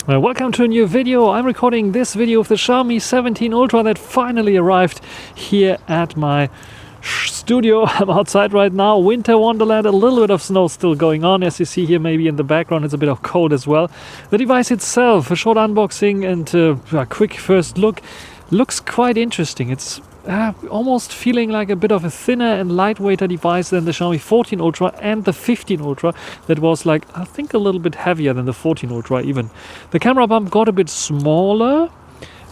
Welcome to a new video. I'm recording this video of the Xiaomi 17 Ultra that finally arrived here at my studio. I'm outside right now, winter wonderland, a little bit of snow still going on. As you see here, maybe in the background, it's a bit of cold as well. The device itself, a short unboxing and a quick first look, looks quite interesting. It's almost feeling like a bit of a thinner and lightweighter device than the Xiaomi 14 Ultra and the 15 Ultra that was like, I think, a little bit heavier than the 14 Ultra even. The camera bump got a bit smaller,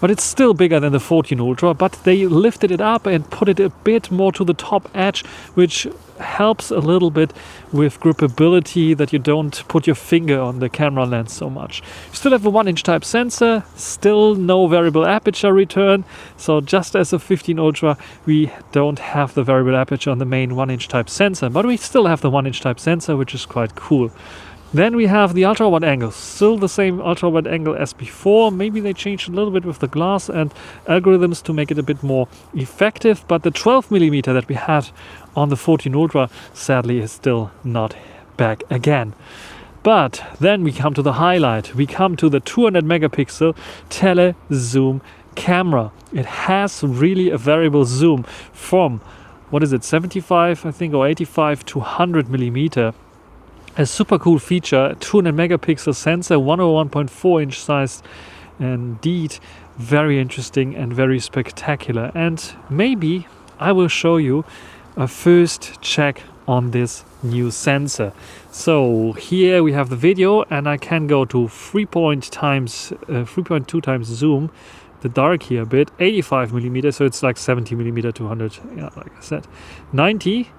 but it's still bigger than the 14 Ultra, but they lifted it up and put it a bit more to the top edge, which helps a little bit with gripability, that you don't put your finger on the camera lens so much. You still have a 1-inch type sensor, still no variable aperture return. So just as the 15 Ultra, we don't have the variable aperture on the main 1-inch type sensor, but we still have the 1-inch type sensor, which is quite cool. Then we have the ultra wide angle, still the same ultra wide angle as before. Maybe they changed a little bit with the glass and algorithms to make it a bit more effective, but the 12mm that we had on the 14 Ultra sadly is still not back again. But then we come to the highlight. We come to the 200 megapixel tele zoom camera. It has really a variable zoom from, what is it, 75 I think, or 85 to 100mm. A super cool feature, 200 megapixel sensor, 101.4 inch size. Indeed, very interesting and very spectacular. And maybe I will show you a first check on this new sensor. So here we have the video, and I can go to 3.2 times zoom, the dark here a bit, 85mm, so it's like 70mm to 100, yeah, like I said, 90.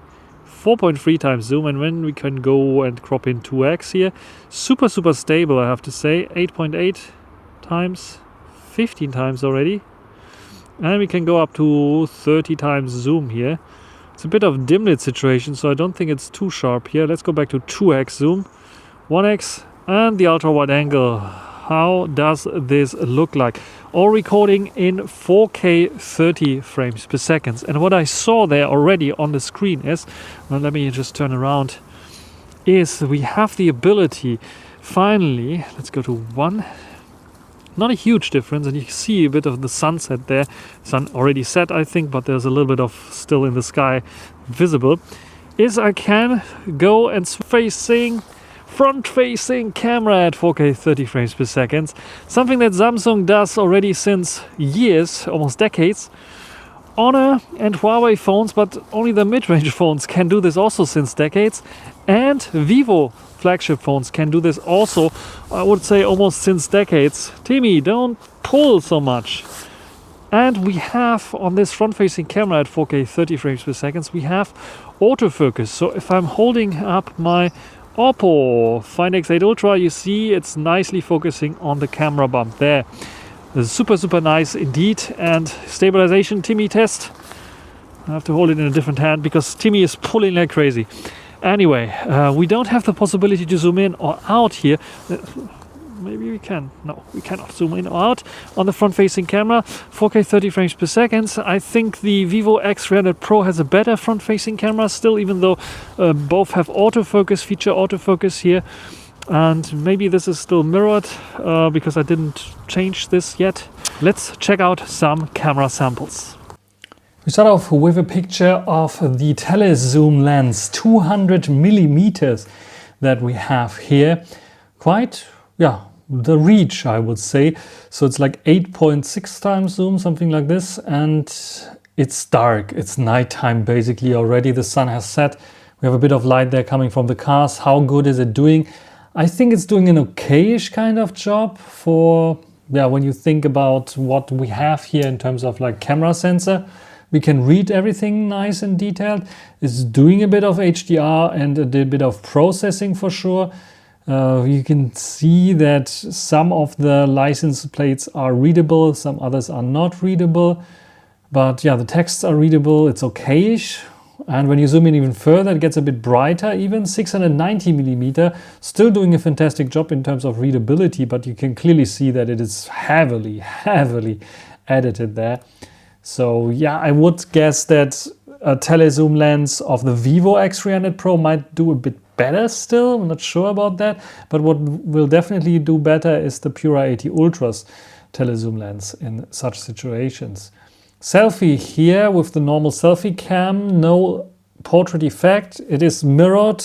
4.3 times zoom, and when we can go and crop in 2x here, super stable, I have to say. 8.8 times, 15 times already, and we can go up to 30 times zoom here. It's a bit of dim lit situation, so I don't think it's too sharp here. Let's go back to 2x zoom, 1x, and the ultra wide angle. How does this look like? All recording in 4K 30 frames per second. And what I saw there already on the screen is, well, let me just turn around, is we have the ability, finally, let's go to 1, not a huge difference, and you see a bit of the sunset there. Sun already set, I think, but there's a little bit of still in the sky visible, is I can go and front-facing camera at 4K 30 frames per second. Something that Samsung does already since years, almost decades. Honor and Huawei phones, but only the mid-range phones can do this also since decades. And Vivo flagship phones can do this also, I would say, almost since decades. Timmy, don't pull so much. And we have on this front-facing camera at 4K 30 frames per second, we have autofocus. So if I'm holding up my Oppo Find X8 Ultra, you see it's nicely focusing on the camera bump there. Super nice indeed. And stabilization, Timmy test. I have to hold it in a different hand because Timmy is pulling like crazy. Anyway, we don't have the possibility to zoom in or out here. Maybe we can. No, we cannot zoom in or out on the front-facing camera. 4K 30 frames per second. I think the Vivo X300 Pro has a better front-facing camera still, even though both have autofocus, feature autofocus here. And maybe this is still mirrored because I didn't change this yet. Let's check out some camera samples. We start off with a picture of the telezoom lens, 200 millimeters that we have here. Quite, yeah, the reach, I would say. So it's like 8.6 times zoom, something like this. And it's dark. It's nighttime basically already. The sun has set. We have a bit of light there coming from the cars. How good is it doing? I think it's doing an okayish kind of job for, yeah, when you think about what we have here in terms of like camera sensor. We can read everything nice and detailed. It's doing a bit of HDR and a bit of processing for sure. You can see that some of the license plates are readable, some others are not readable. But yeah, the texts are readable, it's okayish. And when you zoom in even further, it gets a bit brighter, even 690 millimeter, still doing a fantastic job in terms of readability, but you can clearly see that it is heavily edited there. So yeah, I would guess that a telezoom lens of the Vivo X300 Pro might do a bit better still. I'm not sure about that. But what will definitely do better is the Pura 80 Ultra's telezoom lens in such situations. Selfie here with the normal selfie cam, no portrait effect. It is mirrored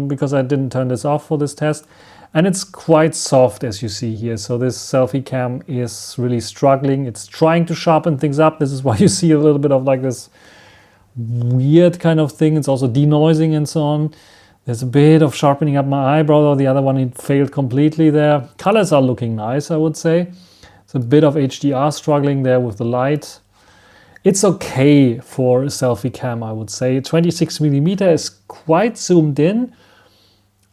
because I didn't turn this off for this test. And it's quite soft, as you see here. So this selfie cam is really struggling. It's trying to sharpen things up. This is why you see a little bit of like this weird kind of thing. It's also denoising and so on. There's a bit of sharpening up my eyebrow, or the other one, it failed completely there. Colors are looking nice, I would say. It's a bit of HDR struggling there with the light. It's okay for a selfie cam, I would say. 26mm is quite zoomed in.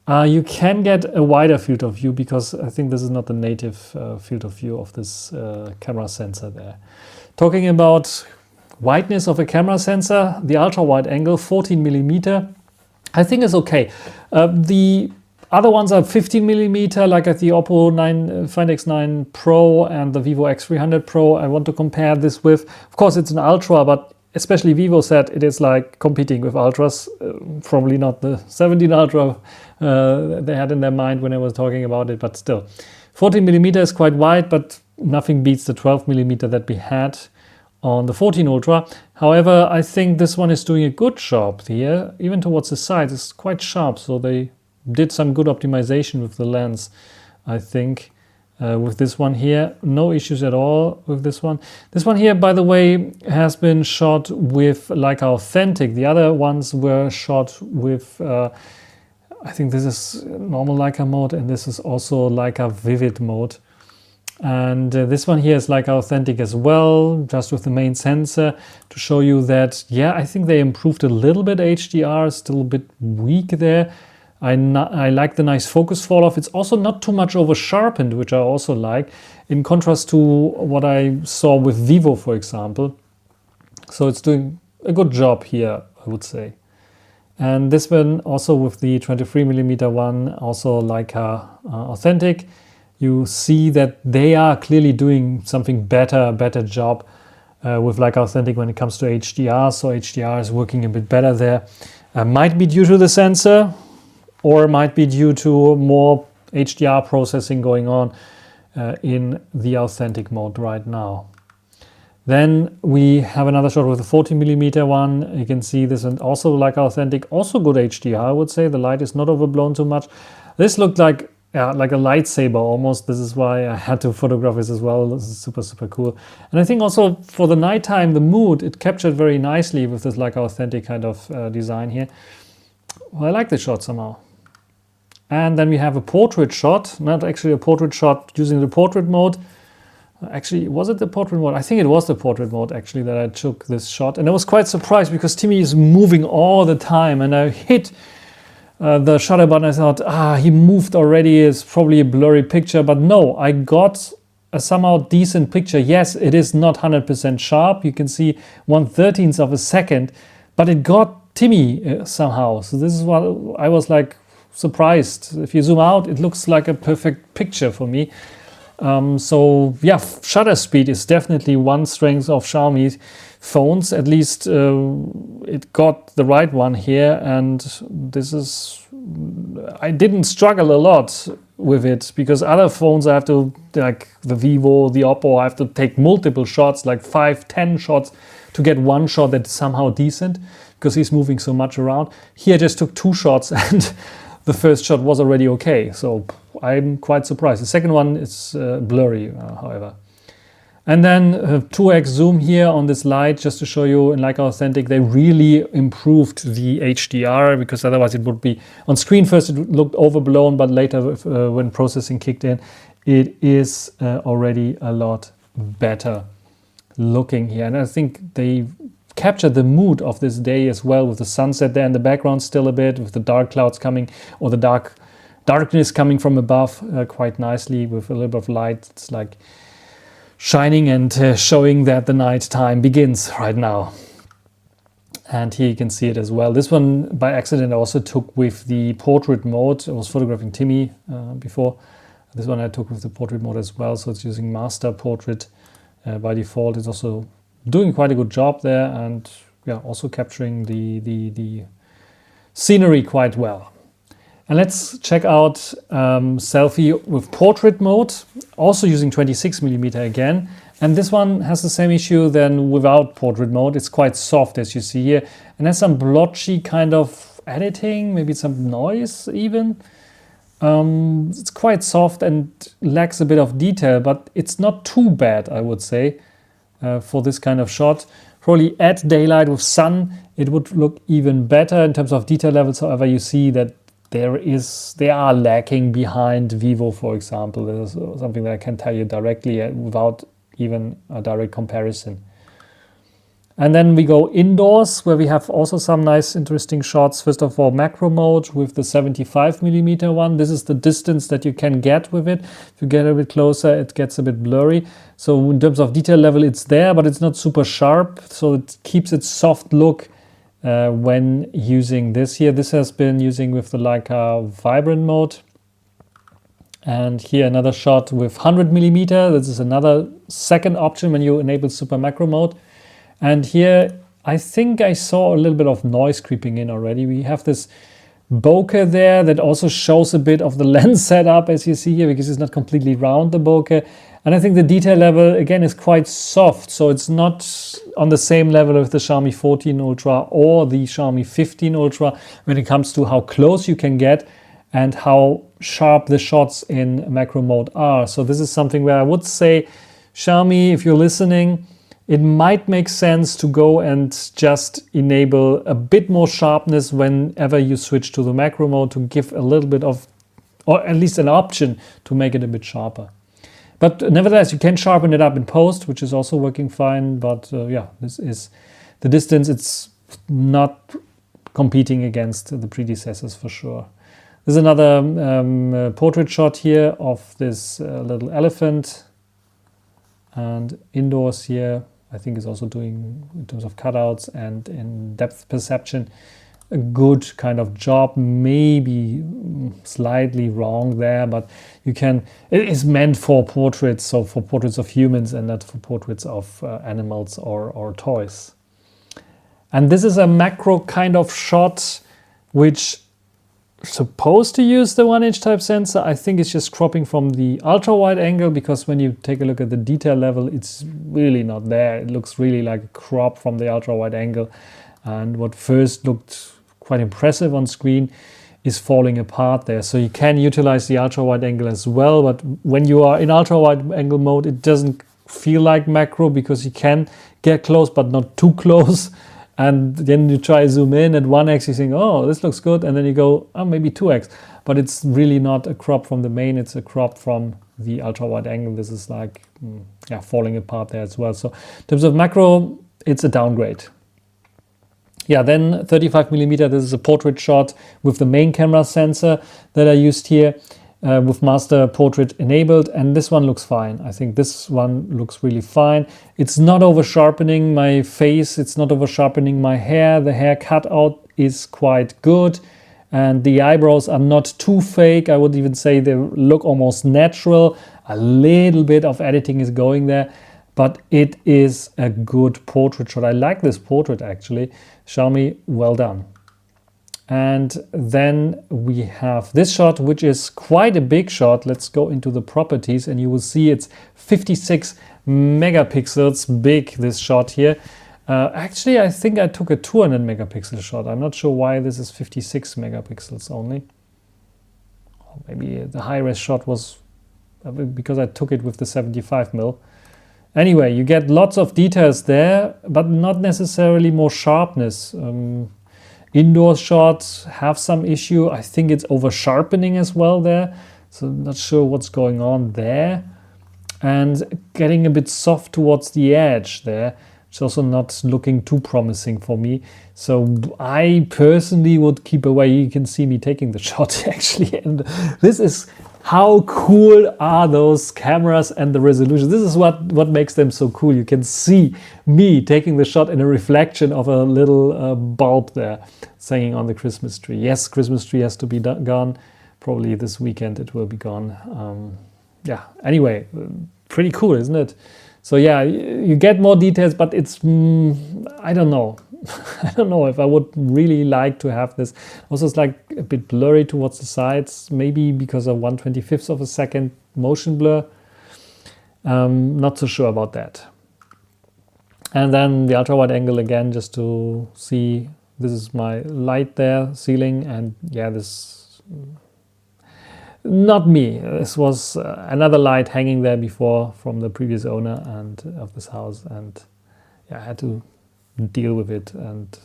You can get a wider field of view because I think this is not the native field of view of this camera sensor there. Talking about wideness of a camera sensor, the ultra wide angle 14mm I think is okay. The other ones are 15mm, like at the Oppo Find X9 Pro and the Vivo X300 Pro. I want to compare this with, of course it's an ultra, but especially Vivo said it is like competing with ultras, probably not the 17 Ultra they had in their mind when I was talking about it, but still. 14mm is quite wide, but nothing beats the 12mm that we had on the 14 Ultra. However, I think this one is doing a good job here, even towards the sides. It's quite sharp, so they did some good optimization with the lens, I think. With this one here, no issues at all with this one. This one here, by the way, has been shot with Leica Authentic. The other ones were shot with, I think this is normal Leica mode, and this is also Leica Vivid mode. And this one here is Leica Authentic as well, just with the main sensor, to show you that, yeah, I think they improved a little bit. HDR is still a bit weak there. I like the nice focus fall off. It's also not too much over sharpened, which I also like, in contrast to what I saw with Vivo, for example. So it's doing a good job here, I would say. And this one also with the 23mm one, also Leica Authentic. You see that they are clearly doing something better job with Leica Authentic when it comes to HDR. So HDR is working a bit better there. Might be due to the sensor, or might be due to more HDR processing going on in the Authentic mode right now. Then we have another shot with a 40mm one. You can see this, and also like Authentic, also good HDR, I would say. The light is not overblown too much. This looked like a lightsaber almost. This is why I had to photograph this as well. This is super cool. And I think also for the nighttime, the mood, it captured very nicely with this like Authentic kind of design here. Well, I like the shot somehow. And then we have a portrait shot, not actually a portrait shot using the portrait mode. Actually, was it the portrait mode? I think it was the portrait mode actually that I took this shot. And I was quite surprised because Timmy is moving all the time, and I hit the shutter button. I thought, he moved already, it's probably a blurry picture. But no, I got a somehow decent picture. Yes, it is not 100% sharp. You can see 1/13 of a second, but it got Timmy somehow. So this is what I was like, surprised. If you zoom out, it looks like a perfect picture for me. So yeah, shutter speed is definitely one strength of Xiaomi phones. At least it got the right one here, and this is, I didn't struggle a lot with it, because other phones I have to, like the Vivo, the Oppo, I have to take multiple shots, like 5-10 shots to get one shot that's somehow decent, because he's moving so much around. Here I just took 2 shots and the first shot was already okay, so I'm quite surprised. The second one is blurry, however. And then 2x zoom here on this light, just to show you in Leica Authentic, they really improved the HDR, because otherwise it would be, on screen first it looked overblown, but later when processing kicked in, it is already a lot better looking here. And I think they captured the mood of this day as well, with the sunset there in the background still a bit, with the dark clouds coming, or the darkness coming from above quite nicely with a little bit of light. It's like shining and showing that the night time begins right now. And here you can see it as well. This one by accident I also took with the portrait mode. I was photographing Timmy before. This one I took with the portrait mode as well, so it's using master portrait by default. It's also doing quite a good job there, and yeah, also capturing the scenery quite well. And let's check out selfie with portrait mode, also using 26mm again. And this one has the same issue than without portrait mode. It's quite soft, as you see here, and has some blotchy kind of editing, maybe some noise even. It's quite soft and lacks a bit of detail, but it's not too bad, I would say, for this kind of shot. Probably at daylight with sun, it would look even better in terms of detail levels. However, you see that they are lacking behind Vivo, for example. There's something that I can tell you directly without even a direct comparison. And then we go indoors, where we have also some nice interesting shots. First of all, macro mode with the 75mm one. This is the distance that you can get with it. If you get a bit closer, it gets a bit blurry. So in terms of detail level, it's there, but it's not super sharp. So it keeps its soft look when using this here. This has been using with the Leica vibrant mode. And here another shot with 100mm. This is another second option when you enable super macro mode. And here, I think I saw a little bit of noise creeping in already. We have this bokeh there that also shows a bit of the lens setup, as you see here, because it's not completely round, the bokeh. And I think the detail level, again, is quite soft. So it's not on the same level with the Xiaomi 14 Ultra or the Xiaomi 15 Ultra when it comes to how close you can get and how sharp the shots in macro mode are. So this is something where I would say, Xiaomi, if you're listening, it might make sense to go and just enable a bit more sharpness whenever you switch to the macro mode to give a little bit of, or at least an option to make it a bit sharper. But nevertheless, you can sharpen it up in post, which is also working fine. But yeah, this is the distance. It's not competing against the predecessors for sure. There's another portrait shot here of this little elephant. And indoors here, I think is also doing, in terms of cutouts and in depth perception, a good kind of job. Maybe slightly wrong there, but you can, it is meant for portraits, so for portraits of humans and not for portraits of animals or toys. And this is a macro kind of shot which supposed to use the 1-inch type sensor. I think it's just cropping from the ultra wide angle, because when you take a look at the detail level, it's really not there. It looks really like a crop from the ultra wide angle, and what first looked quite impressive on screen is falling apart there. So you can utilize the ultra wide angle as well, but when you are in ultra wide angle mode, it doesn't feel like macro, because you can get close but not too close. And then you try zoom in at 1x, you think, oh, this looks good. And then you go, oh, maybe 2x. But it's really not a crop from the main, it's a crop from the ultra wide angle. This is like, yeah, falling apart there as well. So in terms of macro, it's a downgrade. Yeah, then 35mm, this is a portrait shot with the main camera sensor that I used here. With master portrait enabled, and this one looks fine. I think this one looks really fine. It's not over sharpening my face, it's not over sharpening my hair. The hair cutout is quite good, and the eyebrows are not too fake. I would even say they look almost natural. A little bit of editing is going there, but it is a good portrait shot. I like this portrait actually. Xiaomi, well done. And then we have this shot, which is quite a big shot. Let's go into the properties and you will see it's 56 megapixels big, this shot here. Actually, I think I took a 200 megapixel shot. I'm not sure why this is 56 megapixels only. Maybe the high-res shot was because I took it with the 75mm. Anyway, you get lots of details there, but not necessarily more sharpness. Indoor shots have some issue. I think it's over sharpening as well there. So I'm not sure what's going on there. And getting a bit soft towards the edge there. It's also not looking too promising for me. So I personally would keep away. You can see me taking the shot actually. And this is how cool are those cameras and the resolution. This is what makes them so cool. You can see me taking the shot in a reflection of a little bulb there hanging on the Christmas tree. Yes, Christmas tree has to be gone. Probably this weekend it will be gone. Yeah, anyway, pretty cool, isn't it? So yeah, you get more details, but it's, I don't know. I don't know if I would really like to have this. Also, it's like a bit blurry towards the sides, maybe because of 1/25th of a second motion blur. Not so sure about that. And then the ultra wide angle again, just to see, this is my light there, ceiling, and yeah, this, not me. This was another light hanging there before from the previous owner and of this house, and yeah, I had to deal with it, and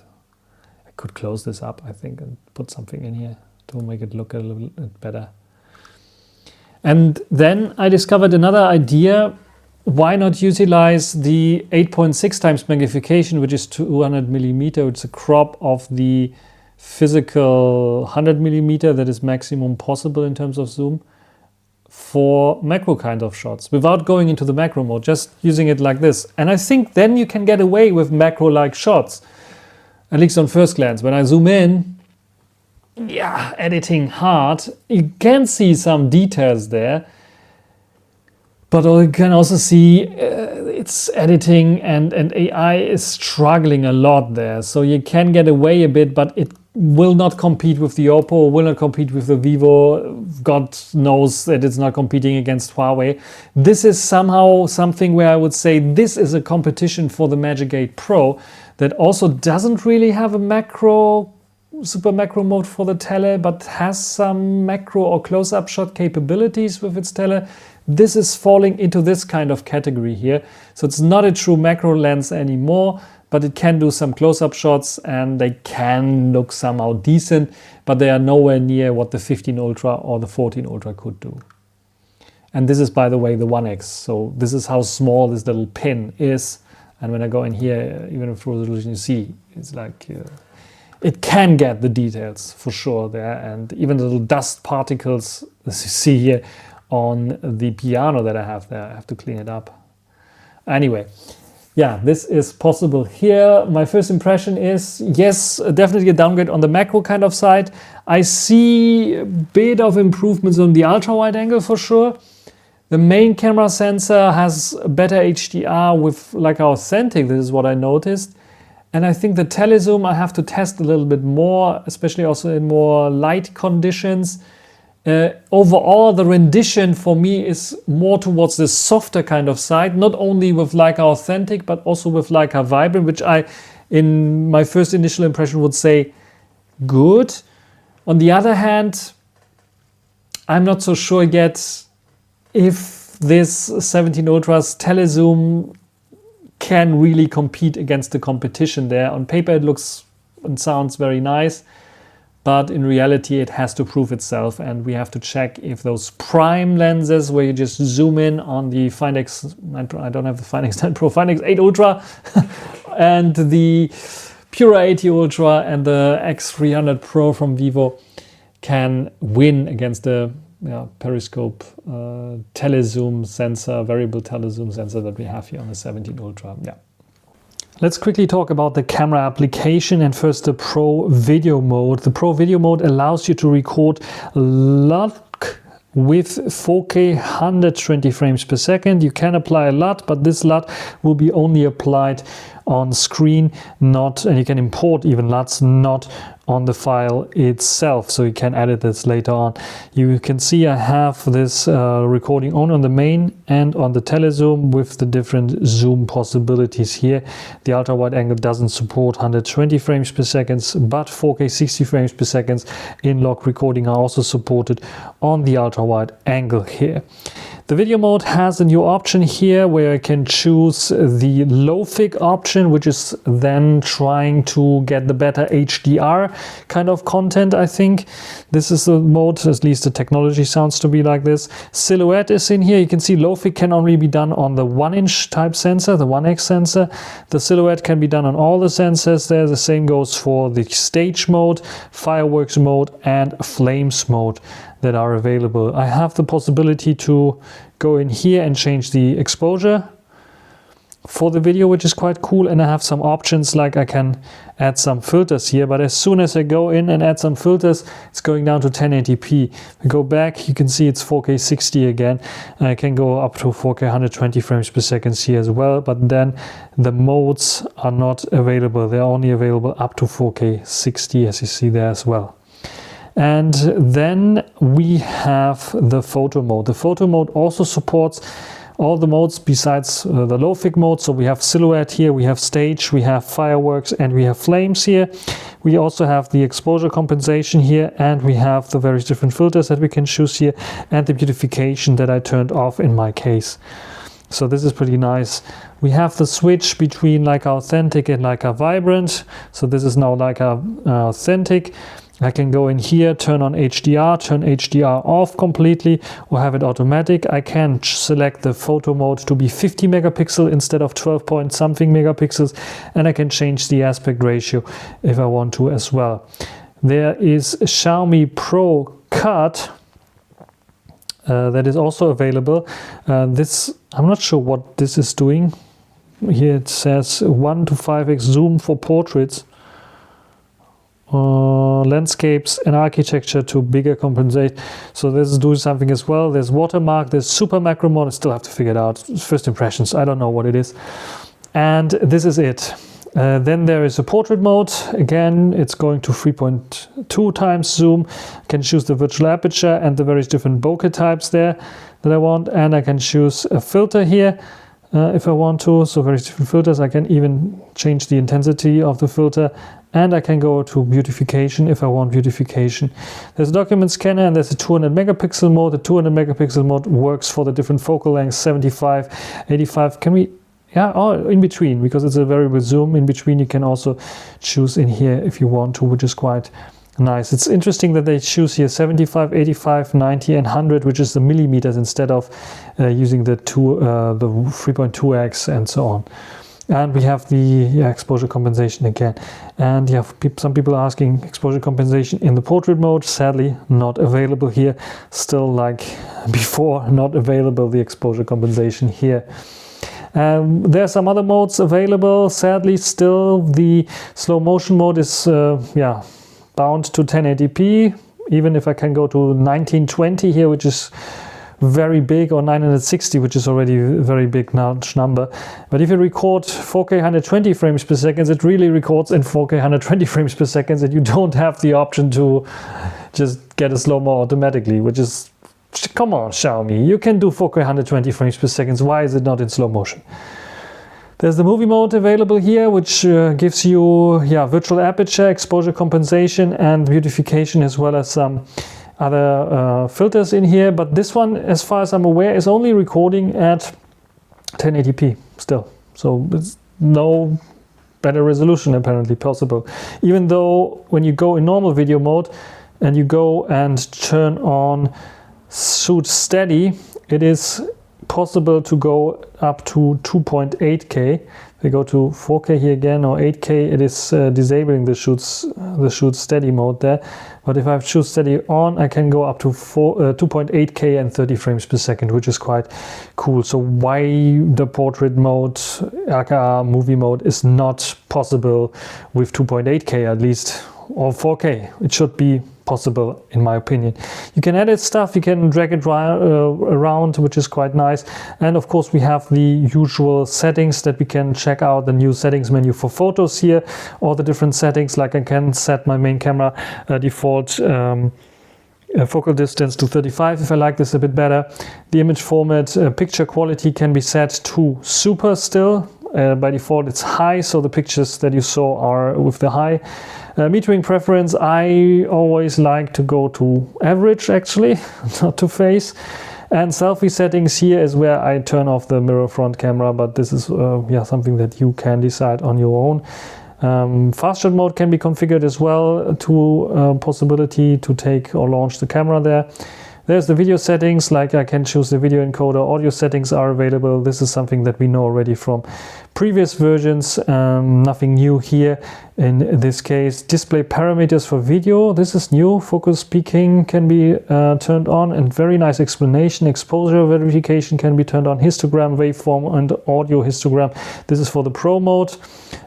I could close this up, I think, and put something in here to make it look a little bit better. And then I discovered another idea. Why not utilize the 8.6 times magnification, which is 200 millimeter, which is a crop of the physical 100 millimeter that is maximum possible in terms of zoom, for macro kind of shots without going into the macro mode, just using it like this. And I think then you can get away with macro-like shots, at least on first glance. When I zoom in, yeah, editing hard, you can see some details there, but you can also see it's editing and AI is struggling a lot there. So you can get away a bit, but it will not compete with the Oppo, will not compete with the Vivo. God knows that it's not competing against Huawei. This is somehow something where I would say this is a competition for the Magic 8 Pro that also doesn't really have a macro, super macro mode for the tele, but has some macro or close-up shot capabilities with its tele. This is falling into this kind of category here. So it's not a true macro lens anymore, but it can do some close-up shots and they can look somehow decent, but they are nowhere near what the 15 Ultra or the 14 Ultra could do. And this is, by the way, the 1X. So this is how small this little pin is. And when I go in here, even with full resolution, you see, it's like, it can get the details for sure there. And even the little dust particles, as you see here on the piano that I have there, I have to clean it up. Anyway. Yeah, this is possible here. My first impression is, yes, definitely a downgrade on the macro kind of side. I see a bit of improvements on the ultra wide angle for sure. The main camera sensor has better HDR with like authentic, this is what I noticed. And I think the telezoom I have to test a little bit more, especially also in more light conditions. Overall, the rendition for me is more towards the softer kind of side, not only with Leica Authentic, but also with Leica Vibrant, which I, in my first initial impression, would say good. On the other hand, I'm not so sure yet if this 17 Ultra's telezoom can really compete against the competition there. On paper, it looks and sounds very nice. But in reality, it has to prove itself, and we have to check if those prime lenses, where you just zoom in on the Find X9 Pro, I don't have the Find X9 Pro, Find X8 Ultra, and the Pura 80 Ultra and the X300 Pro from Vivo, can win against the periscope telezoom sensor, variable telezoom sensor that we have here on the 17 Ultra. Yeah. Let's quickly talk about the camera application, and first the Pro Video mode. The Pro Video mode allows you to record LUT with 4K 120 frames per second. You can apply a LUT, but this LUT will be only applied on screen, not, and you can import even LUTs, not on the file itself, so you can edit this later on. You can see I have this recording on the main and on the telezoom with the different zoom possibilities here. The ultra wide angle doesn't support 120 frames per second, but 4K 60 frames per second in log recording are also supported on the ultra wide angle here. The video mode has a new option here where I can choose the low fig option, which is then trying to get the better HDR kind of content, I think. This is the mode, at least the technology sounds to be like this. Silhouette is in here. You can see low fig can only be done on the 1-inch type sensor, the 1X sensor. The silhouette can be done on all the sensors there. The same goes for the stage mode, fireworks mode, and flames mode that are available. I have the possibility to go in here and change the exposure for the video, which is quite cool. And I have some options, like I can add some filters here, but as soon as I go in and add some filters, it's going down to 1080p. We go back, you can see it's 4K 60 again. And I can go up to 4K 120 frames per second here as well, but then the modes are not available. They're only available up to 4K 60, as you see there as well. And then we have the photo mode. The photo mode also supports all the modes besides the low fig mode. So we have silhouette here, we have stage, we have fireworks, and we have flames here. We also have the exposure compensation here, and we have the various different filters that we can choose here, and the beautification that I turned off in my case. So this is pretty nice. We have the switch between like authentic and like a vibrant. So this is now like a authentic. I can go in here, turn on HDR, turn HDR off completely, or have it automatic. I can select the photo mode to be 50 megapixel instead of 12 point something megapixels, and I can change the aspect ratio if I want to as well. There is Xiaomi Pro Cut that is also available. This, I'm not sure what this is doing. Here it says 1 to 5x zoom for portraits. Landscapes and architecture to bigger compensate. So this is doing something as well. There's watermark, there's super macro mode. I still have to figure it out. First impressions, I don't know what it is. And this is it. Then there is a portrait mode. Again, it's going to 3.2 times zoom. I can choose the virtual aperture and the various different bokeh types there that I want. And I can choose a filter here if I want to. So various different filters. I can even change the intensity of the filter. And I can go to beautification if I want beautification. There's a document scanner, and there's a 200 megapixel mode. The 200 megapixel mode works for the different focal lengths, 75, 85. Can we, yeah, oh, in between, because it's a variable zoom. In between, you can also choose in here if you want to, which is quite nice. It's interesting that they choose here 75, 85, 90, and 100, which is the millimeters instead of using the 3.2x and so on. And we have the exposure compensation again. And you have some people asking exposure compensation in the portrait mode. Sadly, not available here. Still like before, not available, the exposure compensation here. There are some other modes available. Sadly, still the slow motion mode is bound to 1080p. Even if I can go to 1920 here, which is very big, or 960, which is already a very big number. But if you record 4K 120 frames per second, it really records in 4K 120 frames per second, and you don't have the option to just get a slow-mo automatically, which is, come on, Xiaomi, you can do 4K 120 frames per second. Why is it not in slow motion? There's the movie mode available here, which gives you virtual aperture, exposure compensation, and beautification, as well as some other filters in here. But this one, as far as I'm aware, is only recording at 1080p still. So it's no better resolution apparently possible. Even though when you go in normal video mode and you go and turn on shoot steady, it is possible to go up to 2.8K. We go to 4K here again, or 8K. It is disabling the shoot steady mode there. But if I choose steady on, I can go up to 2.8K and 30 frames per second, which is quite cool. So why the portrait mode, aka movie mode, is not possible with 2.8K at least, or 4K? It should be possible, in my opinion. You can edit stuff, you can drag it around, which is quite nice. And of course, we have the usual settings that we can check out. The new settings menu for photos here, all the different settings, like I can set my main camera default focal distance to 35 if I like this a bit better. The image format, picture quality can be set to super still. By default it's high, so the pictures that you saw are with the high. Metering preference, I always like to go to average actually, not to face. And selfie settings, here is where I turn off the mirror front camera, but this is something that you can decide on your own. Fast shot mode can be configured as well to possibility to take or launch the camera there. There's the video settings, like I can choose the video encoder. Audio settings are available. This is something that we know already from previous versions. Nothing new here in this case. Display parameters for video. This is new. Focus peaking can be turned on, and very nice explanation. Exposure verification can be turned on. Histogram, waveform, and audio histogram. This is for the Pro mode.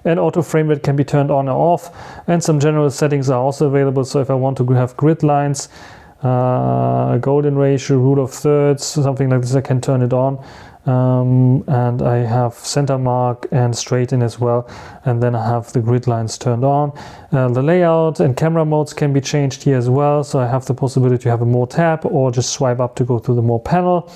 And auto frame rate can be turned on or off. And some general settings are also available. So if I want to have grid lines, golden ratio, rule of thirds, something like this, I can turn it on. And I have center mark and straighten as well, and then I have the grid lines turned on. The layout and camera modes can be changed here as well, so I have the possibility to have a more tab or just swipe up to go to the more panel.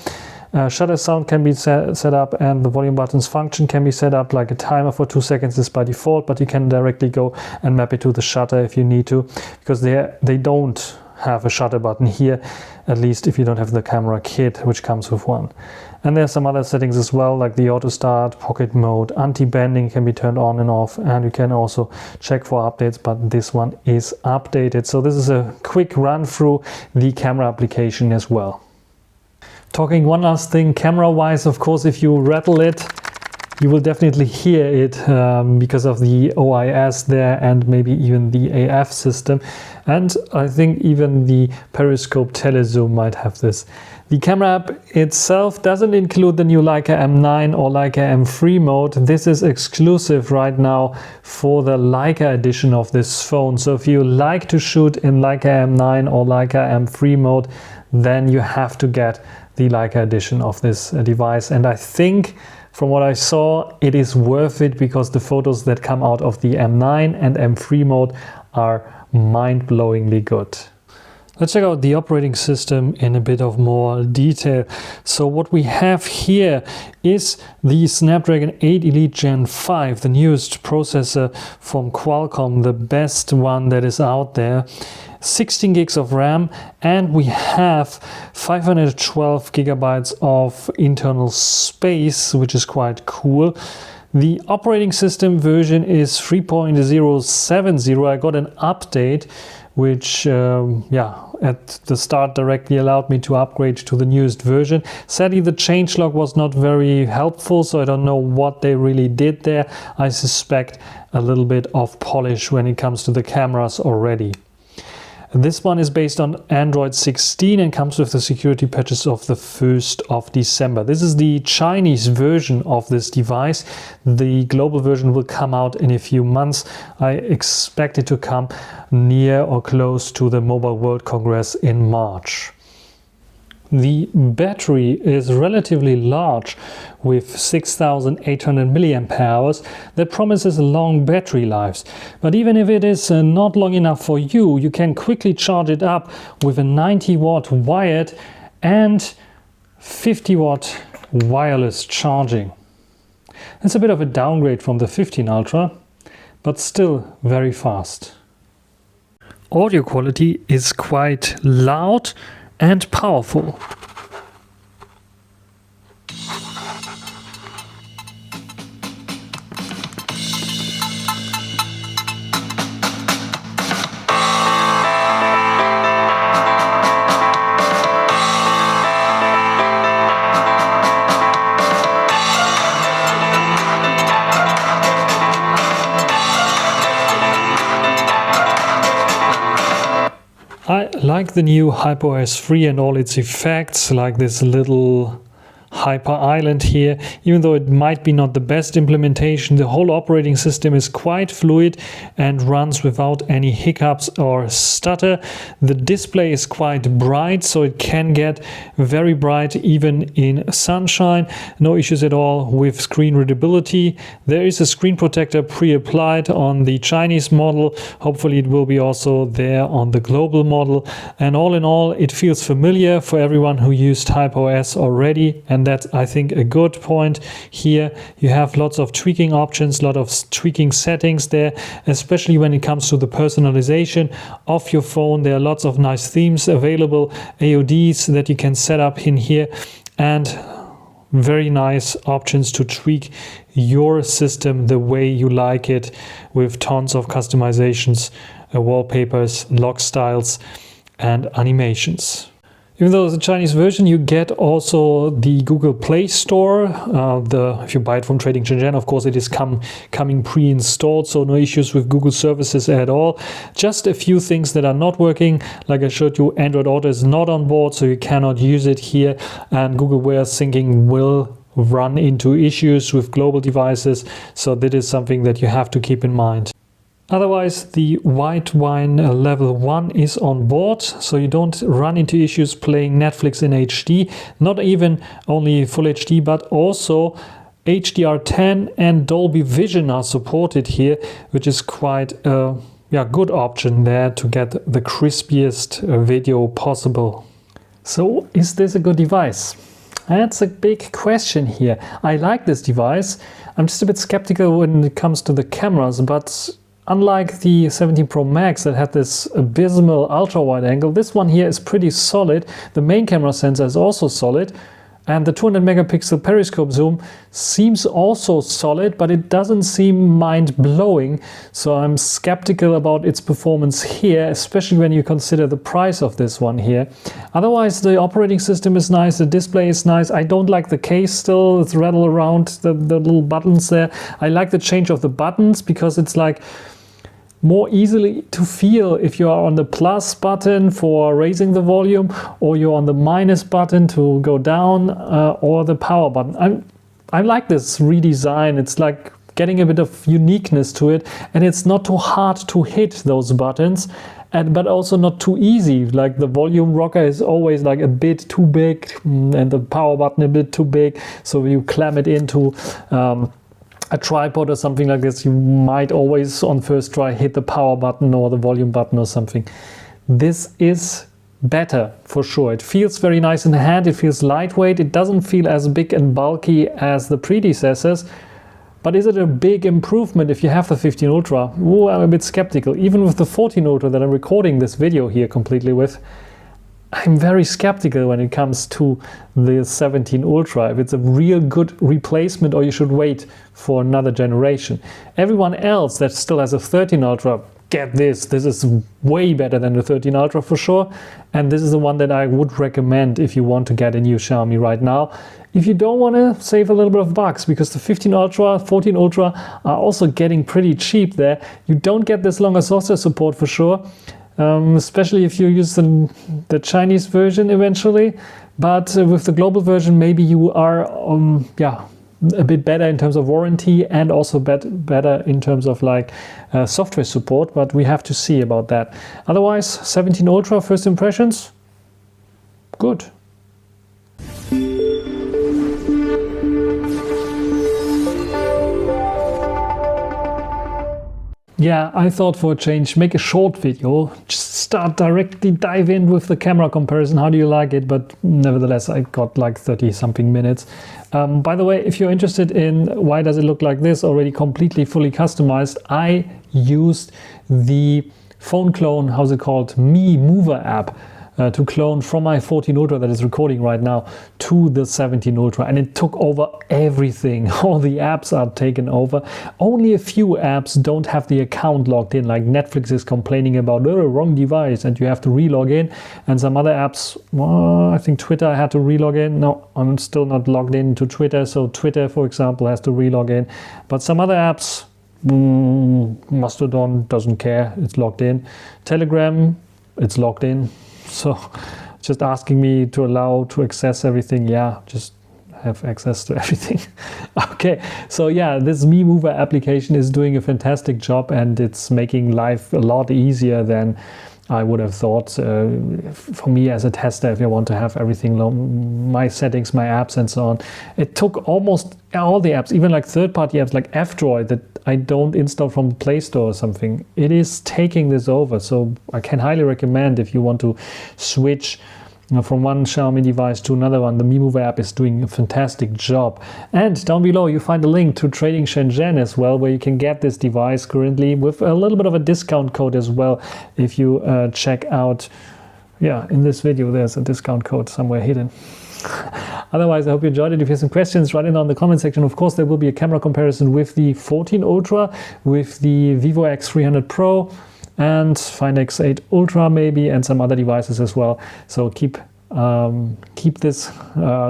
Shutter sound can be set up, and the volume buttons function can be set up. Like a timer for 2 seconds is by default, but you can directly go and map it to the shutter if you need to, because they don't have a shutter button here, at least if you don't have the camera kit, which comes with one. And there's some other settings as well, like the auto start, pocket mode, anti-bending can be turned on and off, and you can also check for updates, but this one is updated. So this is a quick run through the camera application as well. Talking one last thing, camera-wise, of course, if you rattle it, you will definitely hear it because of the OIS there, and maybe even the AF system. And I think even the periscope telezoom might have this. The camera app itself doesn't include the new Leica M9 or Leica M3 mode. This is exclusive right now for the Leica edition of this phone. So if you like to shoot in Leica M9 or Leica M3 mode, then you have to get the Leica edition of this device. And I think from what I saw, it is worth it, because the photos that come out of the M9 and M3 mode are mind-blowingly good. Let's check out the operating system in a bit of more detail. So what we have here is the Snapdragon 8 Elite Gen 5, the newest processor from Qualcomm, the best one that is out there. 16 gigs of RAM, and we have 512 gigabytes of internal space, which is quite cool. The operating system version is 3.070. I got an update which at the start directly allowed me to upgrade to the newest version. Sadly, the changelog was not very helpful, so I don't know what they really did there. I suspect a little bit of polish when it comes to the cameras already. This one is based on Android 16 and comes with the security patches of the 1st of December. This is the Chinese version of this device. The global version will come out in a few months. I expect it to come near or close to the Mobile World Congress in March. The battery is relatively large with 6,800 milliamp hours. That promises long battery lives. But even if it is not long enough for you, you can quickly charge it up with a 90-watt wired and 50-watt wireless charging. It's a bit of a downgrade from the 15 Ultra, but still very fast. Audio quality is quite loud and powerful. I like the new HyperOS 3 and all its effects, like this little Hyper Island here. Even though it might be not the best implementation, the whole operating system is quite fluid and runs without any hiccups or stutter. The display is quite bright, so it can get very bright even in sunshine. No issues at all with screen readability. There is a screen protector pre-applied on the Chinese model. Hopefully it will be also there on the global model. And all in all, it feels familiar for everyone who used HyperOS already, and that's, I think, a good point. Here you have lots of tweaking options, a lot of tweaking settings there, especially when it comes to the personalization of your phone. There are lots of nice themes available, AODs that you can set up in here, and very nice options to tweak your system the way you like it, with tons of customizations, wallpapers, lock styles and animations. Even though it's a Chinese version, you get also the Google Play Store. If you buy it from Trading Shenzhen, of course, it is coming pre-installed, so no issues with Google services at all. Just a few things that are not working. Like I showed you, Android Auto is not on board, so you cannot use it here. And Google Wear syncing will run into issues with global devices, so that is something that you have to keep in mind. Otherwise, the white wine level 1 is on board, so you don't run into issues playing Netflix in HD, not even only Full HD, but also HDR10 and Dolby Vision are supported here, which is quite a good option there to get the crispiest video possible. So, is this a good device? That's a big question here. I like this device. I'm just a bit skeptical when it comes to the cameras, but unlike the 17 Pro Max that had this abysmal ultra-wide angle, this one here is pretty solid. The main camera sensor is also solid, and the 200 megapixel periscope zoom seems also solid, but it doesn't seem mind-blowing, so I'm skeptical about its performance here, especially when you consider the price of this one here. Otherwise, the operating system is nice, the display is nice. I don't like the case still, it's rattle around the little buttons there. I like the change of the buttons because it's like more easily to feel if you are on the plus button for raising the volume, or you're on the minus button to go down, or the power button. I like this redesign. It's like getting a bit of uniqueness to it, and it's not too hard to hit those buttons, but also not too easy. Like the volume rocker is always like a bit too big, and the power button a bit too big, so you clamp it into a tripod or something like this, you might always on first try hit the power button or the volume button or something. This is better for sure. It feels very nice in the hand, it feels lightweight, it doesn't feel as big and bulky as the predecessors. But is it a big improvement if you have the 15 Ultra? Ooh, I'm a bit skeptical. Even with the 14 Ultra that I'm recording this video here completely with, I'm very skeptical when it comes to the 17 Ultra, if it's a real good replacement or you should wait for another generation. Everyone else that still has a 13 Ultra, get this. This is way better than the 13 Ultra for sure. And this is the one that I would recommend if you want to get a new Xiaomi right now. If you don't want to save a little bit of bucks, because the 15 Ultra, 14 Ultra are also getting pretty cheap there. You don't get this longer software support for sure. Especially if you use the Chinese version eventually, but with the global version maybe you are a bit better in terms of warranty and also better in terms of like software support, but we have to see about that. Otherwise, 17 Ultra first impressions, good. Yeah, I thought for a change, make a short video, just start directly, dive in with the camera comparison, how do you like it, but nevertheless I got like 30 something minutes. By the way, if you're interested in why does it look like this, already completely fully customized, I used the phone clone, how's it called, Mi Mover app, to clone from my 14 Ultra that is recording right now to the 17 Ultra, and it took over everything. All the apps are taken over. Only a few apps don't have the account logged in, like Netflix is complaining about wrong device and you have to relog in, and some other apps, well, I think Twitter I had to relog in. No, I'm still not logged in to Twitter, so Twitter for example has to relog in, but some other apps, Mastodon doesn't care, it's logged in. Telegram, it's logged in. So just asking me to allow to access everything, yeah, just have access to everything. Okay, so yeah, this Mi Mover application is doing a fantastic job, and it's making life a lot easier than I would have thought. For me as a tester, if I want to have everything, my settings, my apps and so on. It took almost all the apps, even like third-party apps like F-Droid that I don't install from the Play Store or something. It is taking this over, so I can highly recommend if you want to switch from one Xiaomi device to another one. The Mi Mover app is doing a fantastic job. And down below you find a link to Trading Shenzhen as well, where you can get this device currently with a little bit of a discount code as well. If you check out, yeah, in this video there's a discount code somewhere hidden. Otherwise, I hope you enjoyed it. If you have some questions, write it down in the comment section. Of course, there will be a camera comparison with the 14 Ultra, with the Vivo X300 Pro, and Find X8 Ultra maybe, and some other devices as well. So keep keep this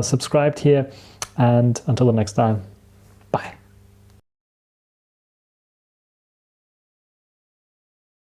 subscribed here, and until the next time,